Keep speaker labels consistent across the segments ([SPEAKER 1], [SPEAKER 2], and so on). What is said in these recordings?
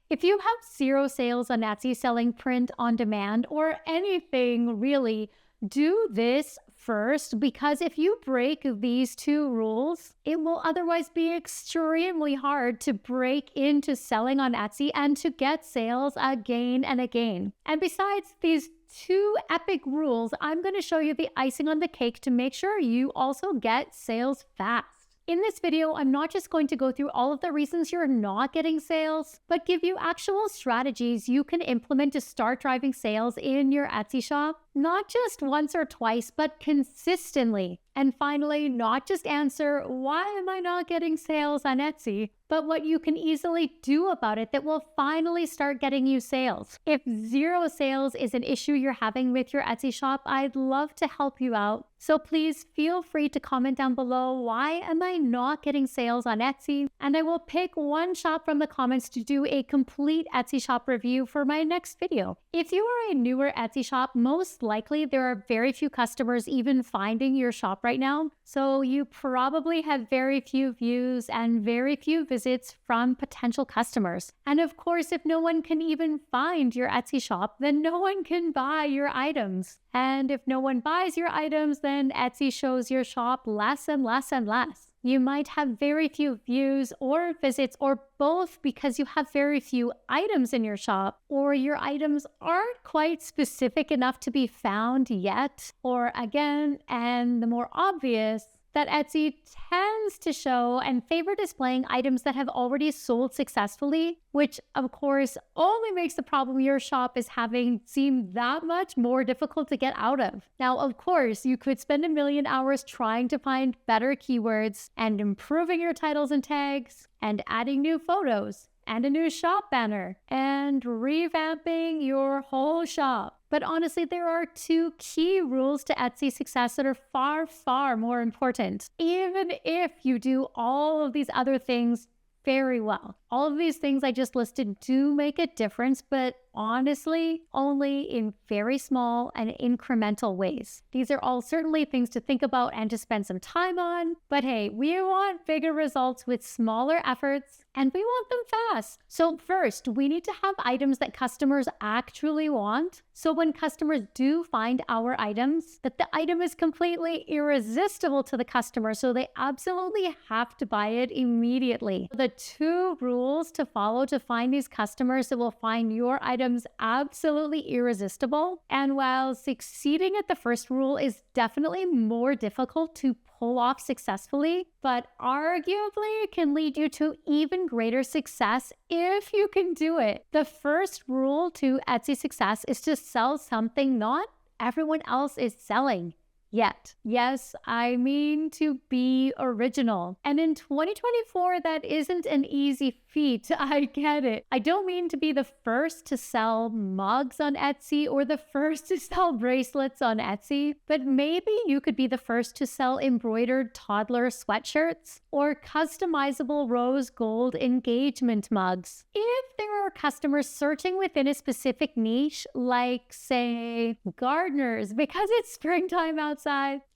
[SPEAKER 1] If you have zero sales on Etsy selling print on demand or anything really, do this first, because if you break these two rules, it will otherwise be extremely hard to break into selling on Etsy and to get sales again and again. And besides these two epic rules, I'm going to show you the icing on the cake to make sure you also get sales fast. In this video, I'm not just going to go through all of the reasons you're not getting sales, but give you actual strategies you can implement to start driving sales in your Etsy shop, not just once or twice, but consistently. And finally, not just answer, why am I not getting sales on Etsy, but what you can easily do about it that will finally start getting you sales. If zero sales is an issue you're having with your Etsy shop, I'd love to help you out. So please feel free to comment down below, why am I not getting sales on Etsy? And I will pick one shop from the comments to do a complete Etsy shop review for my next video. If you are a newer Etsy shop, most likely there are very few customers even finding your shop right now. So you probably have very few views and very few visits from potential customers. And of course, if no one can even find your Etsy shop, then no one can buy your items. And if no one buys your items, then Etsy shows your shop less and less and less. You might have very few views or visits, or both, because you have very few items in your shop, or your items aren't quite specific enough to be found yet. Or again, and the more obvious, that Etsy tends to show and favor displaying items that have already sold successfully, which of course only makes the problem your shop is having seem that much more difficult to get out of. Now, of course, you could spend a million hours trying to find better keywords and improving your titles and tags and adding new photos and a new shop banner and revamping your whole shop. But honestly, there are two key rules to Etsy success that are far, far more important. Even if you do all of these other things very well. All of these things I just listed do make a difference, but honestly, only in very small and incremental ways. These are all certainly things to think about and to spend some time on, but hey, we want bigger results with smaller efforts, and we want them fast. So first, we need to have items that customers actually want. So when customers do find our items, that the item is completely irresistible to the customer, so they absolutely have to buy it immediately. The two rules to follow to find these customers that will find your items absolutely irresistible. And while succeeding at the first rule is definitely more difficult to pull off successfully, but arguably can lead you to even greater success if you can do it. The first rule to Etsy success is to sell something not everyone else is selling yet. Yes, I mean to be original. And in 2024, that isn't an easy feat. I get it. I don't mean to be the first to sell mugs on Etsy or the first to sell bracelets on Etsy, but maybe you could be the first to sell embroidered toddler sweatshirts or customizable rose gold engagement mugs. If there are customers searching within a specific niche, like say gardeners, because it's springtime outside,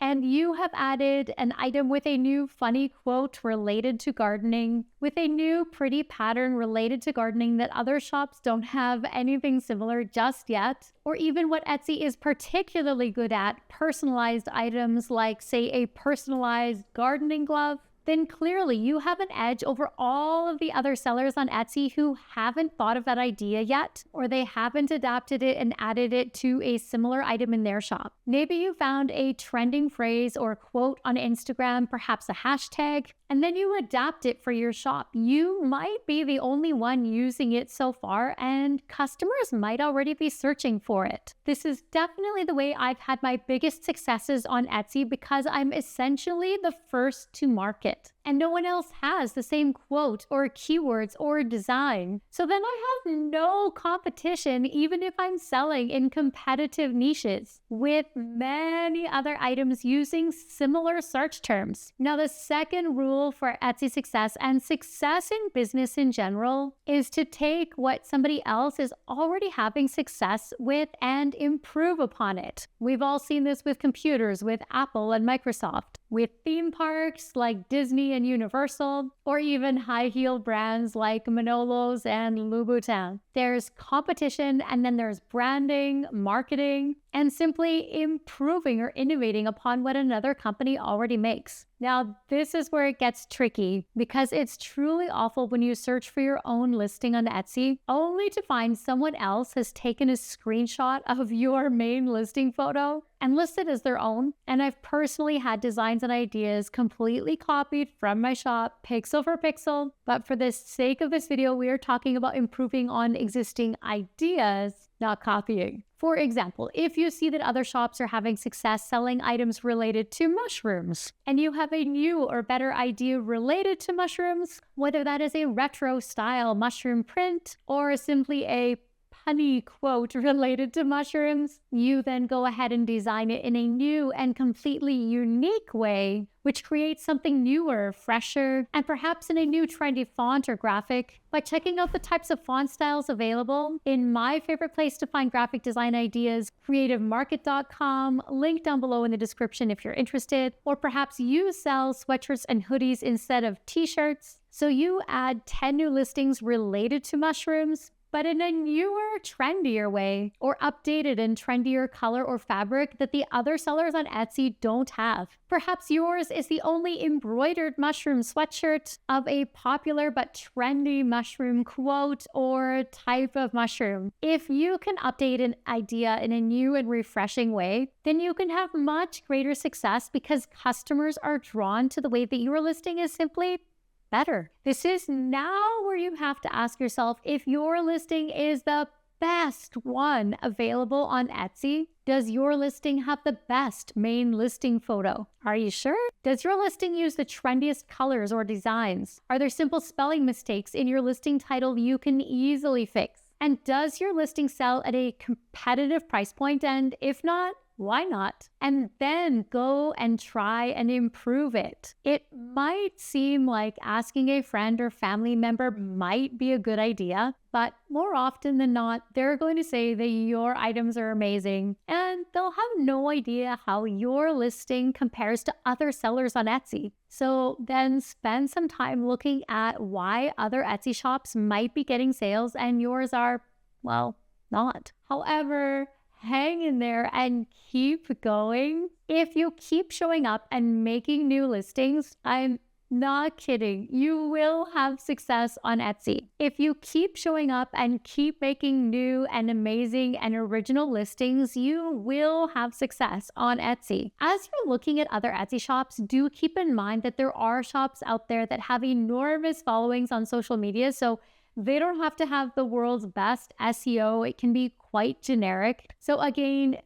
[SPEAKER 1] and you have added an item with a new funny quote related to gardening, with a new pretty pattern related to gardening that other shops don't have anything similar just yet, or even what Etsy is particularly good at, personalized items like say a personalized gardening glove, then clearly you have an edge over all of the other sellers on Etsy who haven't thought of that idea yet, or they haven't adapted it and added it to a similar item in their shop. Maybe you found a trending phrase or quote on Instagram, perhaps a hashtag, and then you adapt it for your shop. You might be the only one using it so far, and customers might already be searching for it. This is definitely the way I've had my biggest successes on Etsy, because I'm essentially the first to market, and no one else has the same quote or keywords or design. So then I have no competition, even if I'm selling in competitive niches with many other items using similar search terms. Now, the second rule for Etsy success and success in business in general is to take what somebody else is already having success with and improve upon it. We've all seen this with computers, with Apple and Microsoft. with theme parks like Disney and Universal, or even high-heel brands like Manolos and Louboutin. There's competition, and then there's branding, marketing, and simply improving or innovating upon what another company already makes. Now, this is where it gets tricky because it's truly awful when you search for your own listing on Etsy only to find someone else has taken a screenshot of your main listing photo and listed as their own. And I've personally had designs and ideas completely copied from my shop, pixel for pixel. But for the sake of this video, we are talking about improving on existing ideas, not copying. For example, if you see that other shops are having success selling items related to mushrooms, and you have a new or better idea related to mushrooms, whether that is a retro style mushroom print or simply a punny quote related to mushrooms, you then go ahead and design it in a new and completely unique way, which creates something newer, fresher, and perhaps in a new trendy font or graphic. By checking out the types of font styles available in my favorite place to find graphic design ideas, creativemarket.com, link down below in the description if you're interested, or perhaps you sell sweatshirts and hoodies instead of t-shirts. So you add 10 new listings related to mushrooms, but in a newer, trendier way, or updated in trendier color or fabric that the other sellers on Etsy don't have. Perhaps yours is the only embroidered mushroom sweatshirt of a popular but trendy mushroom quote or type of mushroom. If you can update an idea in a new and refreshing way, then you can have much greater success because customers are drawn to the way that your listing is simply better. This is now where you have to ask yourself if your listing is the best one available on Etsy. Does your listing have the best main listing photo? Are you sure? Does your listing use the trendiest colors or designs? Are there simple spelling mistakes in your listing title you can easily fix? And does your listing sell at a competitive price point? And if not, why not? And then go and try and improve it. It might seem like asking a friend or family member might be a good idea, but more often than not, they're going to say that your items are amazing and they'll have no idea how your listing compares to other sellers on Etsy. So then spend some time looking at why other Etsy shops might be getting sales and yours are, well, not. However, hang in there and keep going. If you keep showing up and making new listings, I'm not kidding, you will have success on Etsy. If you keep showing up and keep making new and amazing and original listings, you will have success on Etsy. As you're looking at other Etsy shops, do keep in mind that there are shops out there that have enormous followings on social media, so they don't have to have the world's best SEO. It can be quite generic. So again,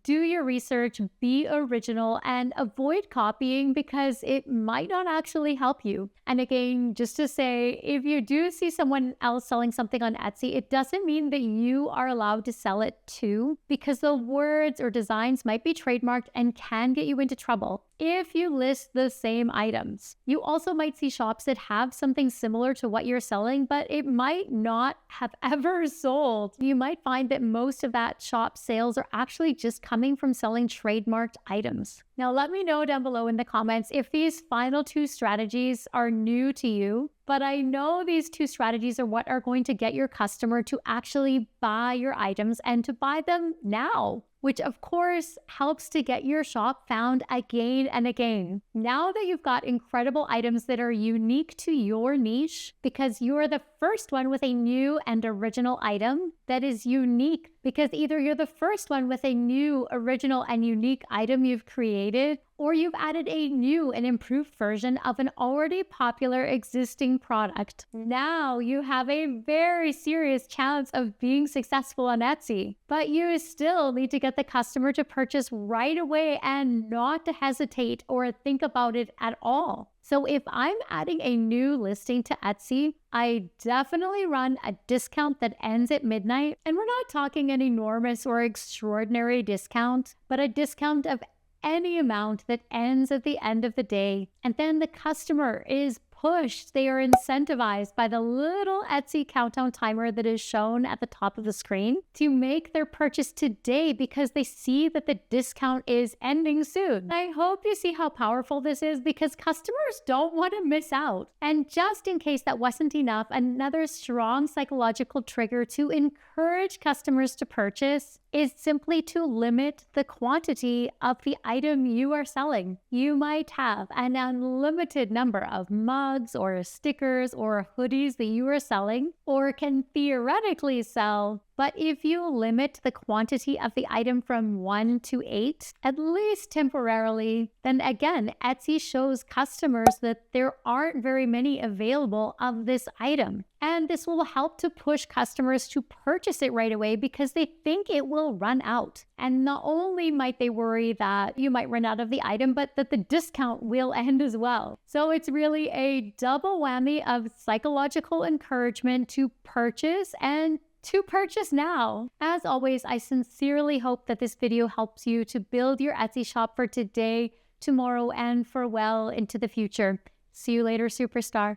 [SPEAKER 1] do your research, be original, and avoid copying because it might not actually help you. And again, just to say, if you do see someone else selling something on Etsy, it doesn't mean that you are allowed to sell it too, because the words or designs might be trademarked and can get you into trouble if you list the same items. You also might see shops that have something similar to what you're selling, but it might not have ever sold. You might find that most of that shop's sales are actually just coming from selling trademarked items. Now, let me know down below in the comments if these final two strategies are new to you, but I know these two strategies are what are going to get your customer to actually buy your items and to buy them now, which of course helps to get your shop found again and again. Now that you've got incredible items that are unique to your niche, because you're the first one with a new and original item that is unique, because either you're the first one with a new, original, and unique item you've created, or you've added a new and improved version of an already popular existing product. Now you have a very serious chance of being successful on Etsy, but you still need to get the customer to purchase right away and not to hesitate or think about it at all. So if I'm adding a new listing to Etsy, I definitely run a discount that ends at midnight. And we're not talking an enormous or extraordinary discount, but a discount of any amount that ends at the end of the day. And then the customer is pushed, they are incentivized by the little Etsy countdown timer that is shown at the top of the screen to make their purchase today because they see that the discount is ending soon. I hope you see how powerful this is because customers don't want to miss out. And just in case that wasn't enough, another strong psychological trigger to encourage customers to purchase is simply to limit the quantity of the item you are selling. You might have an unlimited number of mugs or stickers or hoodies that you are selling or can theoretically sell, but if you limit the quantity of the item from 1 to 8, at least temporarily, then again, Etsy shows customers that there aren't very many available of this item. And this will help to push customers to purchase it right away because they think it will run out. And not only might they worry that you might run out of the item, but that the discount will end as well. So it's really a double whammy of psychological encouragement to purchase and to purchase now. As always, I sincerely hope that this video helps you to build your Etsy shop for today, tomorrow, and for well into the future. See you later, superstar.